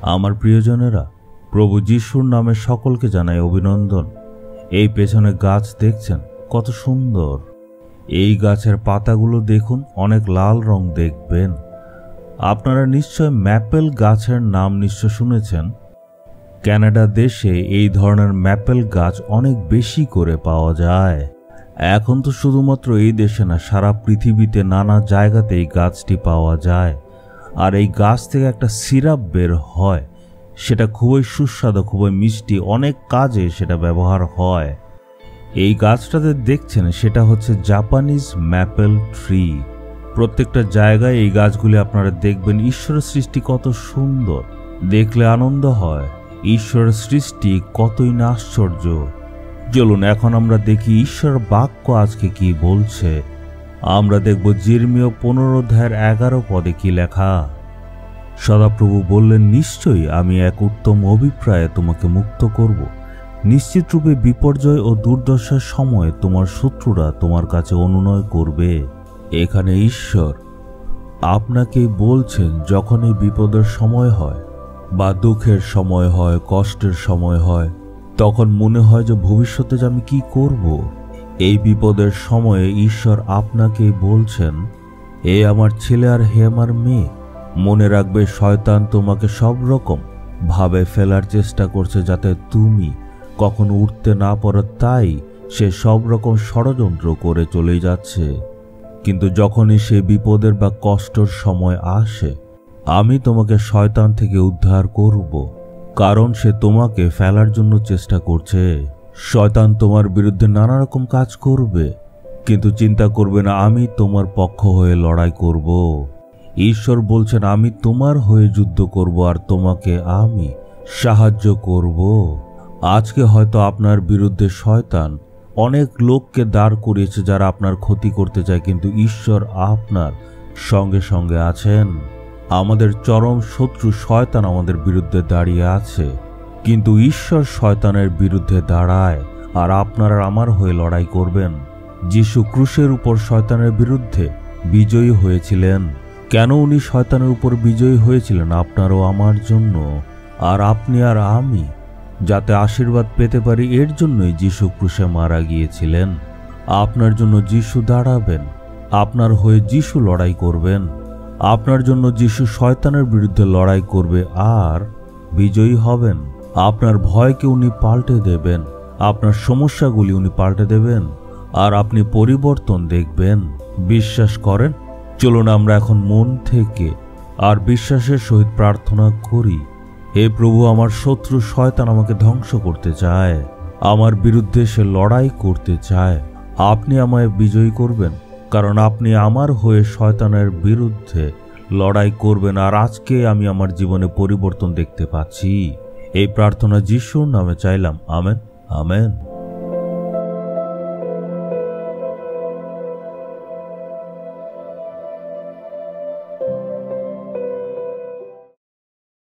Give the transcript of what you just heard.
আমার প্রিয়জনেরা, প্রভু যিশুর নামে সকলকে জানাই অভিনন্দন। এই পেছনে গাছ দেখছেন কত সুন্দর। এই গাছের পাতাগুলো দেখুন, অনেক লাল রং দেখবেন। আপনারা নিশ্চয় ম্যাপেল গাছের নাম নিশ্চয় শুনেছেন। কানাডা দেশে এই ধরনের ম্যাপেল গাছ অনেক বেশি করে পাওয়া যায়। এখন তো শুধুমাত্র এই দেশে না, সারা পৃথিবীতে নানা জায়গাতে এই গাছটি পাওয়া যায়। আর এই গাছ থেকে একটা সিরাপ বের হয়, সেটা খুবই সুস্বাদু, খুবই মিষ্টি, অনেক কাজে সেটা ব্যবহার হয়। এই গাছটাতে দেখছেন সেটা হচ্ছে জাপানিজ ম্যাপেল ট্রি। প্রত্যেকটা জায়গায় এই গাছগুলি আপনারা দেখবেন। ঈশ্বরের সৃষ্টি কত সুন্দর, দেখলে আনন্দ হয়। ঈশ্বরের সৃষ্টি কতই না আশ্চর্য। চলুন এখন আমরা দেখি ঈশ্বরের বাক্য আজকে কি বলছে। আমরা দেখব জিরমীয় 15 অধ্যায়ের 11 পদে কি লেখা। সদাপ্রভু বললেন, নিশ্চয়ই আমি এক উত্তম অভিপ্রায়ে তোমাকে মুক্ত করব। নিশ্চিত রূপে বিপর্যয় ও দুর্দশার সময় তোমার শত্রুরা তোমার কাছে অনুনয় করবে। এখানে ঈশ্বর আপনাকে বলছেন, যখন এই বিপদের সময় হয় বা দুঃখের সময় হয়, কষ্টের সময় হয়, তখন মনে হয় যে ভবিষ্যতে যে আমি কি করব। এই বিপদের সময়ে ঈশ্বর আপনাকে বলছেন, এ আমার ছেলে আর হে আমার মেয়ে, মনে রাখবে শয়তান তোমাকে সব রকম ভাবে ফেলার চেষ্টা করছে যাতে তুমি কখনো উঠতে না পারো। তাই সে সব রকম ষড়যন্ত্র করে চলে যাচ্ছে। কিন্তু যখনই সে বিপদের বা কষ্টের সময় আসে, আমি তোমাকে শয়তান থেকে উদ্ধার করব, কারণ সে তোমাকে ফেলার জন্য চেষ্টা করছে। শয়তান তোমার বিরুদ্ধে নানা রকম কাজ করবে, কিন্তু চিন্তা করবে না, আমি তোমার পক্ষ হয়ে লড়াই করব। ঈশ্বর বলছেন, আমি তোমার হয়ে যুদ্ধ করব আর তোমাকে আমি সাহায্য করব। আজকে হয়তো আপনার বিরুদ্ধে শয়তান অনেক লোককে দাঁড় করিয়েছে যারা আপনার ক্ষতি করতে চায়, কিন্তু ঈশ্বর আপনার সঙ্গে সঙ্গে আছেন। আমাদের চরম শত্রু শয়তান আমাদের বিরুদ্ধে দাঁড়িয়ে আছে, কিন্তু ঈশ্বর শয়তানের বিরুদ্ধে দাঁড়ায় আর আপনারা আমার হয়ে লড়াই করবেন। যিশু ক্রুশের উপর শয়তানের বিরুদ্ধে বিজয়ী হয়েছিলেন। কেন উনি শয়তানের উপর বিজয়ী হয়েছিলেন? আপনারও আমার জন্য। আর আপনি আর আমি যাতে আশীর্বাদ পেতে পারি, এর জন্যই যিশু ক্রুশে মারা গিয়েছিলেন। আপনার জন্য যিশু দাঁড়াবেন, আপনার হয়ে যিশু লড়াই করবেন। আপনার জন্য যিশু শয়তানের বিরুদ্ধে লড়াই করবে আর বিজয়ী হবেন। আপনার ভয়কে উনি পাল্টে দেবেন, আপনার সমস্যাগুলি উনি পাল্টে দেবেন, আর আপনি পরিবর্তন দেখবেন। বিশ্বাস করেন? চলুন আমরা এখন মন থেকে আর বিশ্বাসের সহিত প্রার্থনা করি। হে প্রভু, আমার শত্রু শয়তান আমাকে ধ্বংস করতে চায়, আমার বিরুদ্ধে সে লড়াই করতে চায়। আপনি আমায় বিজয়ী করবেন, কারণ আপনি আমার হয়ে শয়তানের বিরুদ্ধে লড়াই করবেন। আর আজকে আমি আমার জীবনে পরিবর্তন দেখতে পাচ্ছি। এই প্রার্থনা যিশুর নামে চাইলাম, আমেন, আমেন।